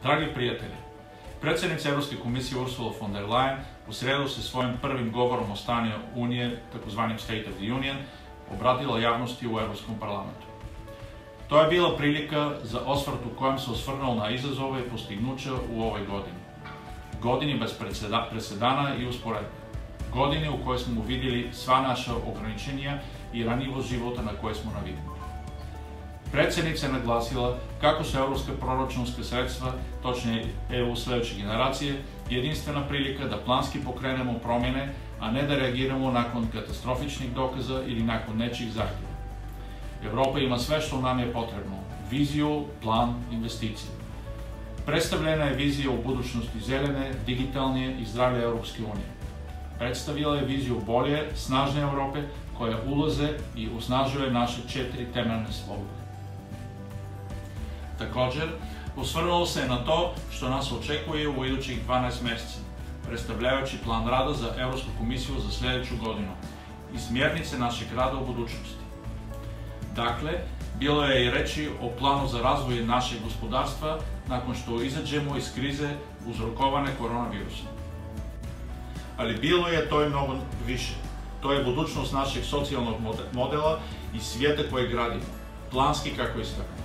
Dragi prijatelji, predsjednica Europske komisije Ursula von der Leyen u sredu se svojim prvim govorom o stanju Unije, takozvanim State of the Union, obratila javnosti u Europskom parlamentu. To je bila prilika za osvrt u kojem se osvrnuo na izazove i postignuća u ovoj godini. Godini bez presedana i usporedbe. Godini u kojoj smo uvidjeli sva naša ograničenja i ranjivost života na koje smo naviknuti. Predsjednica je naglasila kako su europska proračunska sredstva, točnije EU sljedeće generacije, jedinstvena prilika da planski pokrenemo promjene, a ne da reagiramo nakon katastrofičnih dokaza ili nakon nečijih zahtjeva. Europa ima sve što nam je potrebno: viziju, plan, investicije. Predstavljena je vizija u budućnosti zelene, digitalne i zdrave Europske unije. Predstavila je viziju bolje, snažne Europe koja ulaze i osnažuje naše 4 temeljne slobode. Također, osvrnulo se na to što nas očekuje u idućih 12 mjeseca, predstavljajući plan rada za Europsku komisiju za sljedeću godinu i smjernice našeg rada u budućnosti. Dakle, bilo je i reći o planu za razvoj našeg gospodarstva nakon što izađemo iz krize uzrokovane koronavirusom. Ali bilo je to i mnogo više. To je budućnost našeg socijalnog modela i svijeta koje gradimo, planski kako istaknemo.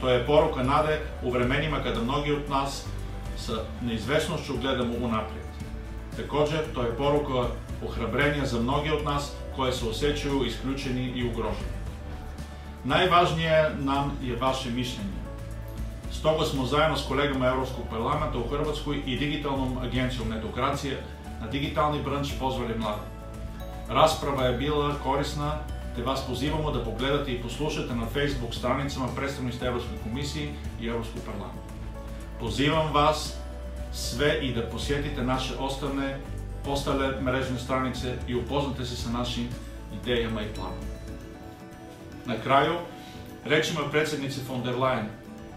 To je poruka nade u vremenima kada mnogi od nas sa neizvesnošću gledamo unaprijed. Također, to je poruka ohrabrenja za mnogi od nas koje se osjećaju isključeni i ugroženi. Najvažnije nam je vaše mišljenje. Stoga smo zajedno s kolegama Europskog parlamenta u Hrvatskoj i digitalnom agencijom Netokracije na digitalni brunch pozvali mlade. Rasprava je bila korisna, te vas pozivamo da pogledate i poslušate na Facebook stranicama predstavništva Europske komisije i Europskog parlamenta. Pozivam vas sve i da posjetite naše ostale mrežne stranice i upoznate se sa našim idejama i planovima. Na kraju, rečima predsjednice von der Leyen,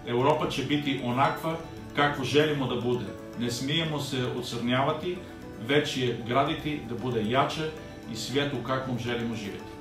Europa će biti onakva kakvu želimo da bude. Ne smijemo se ucrnjavati, već je graditi da bude jače i svijet u kakvom želimo živjeti.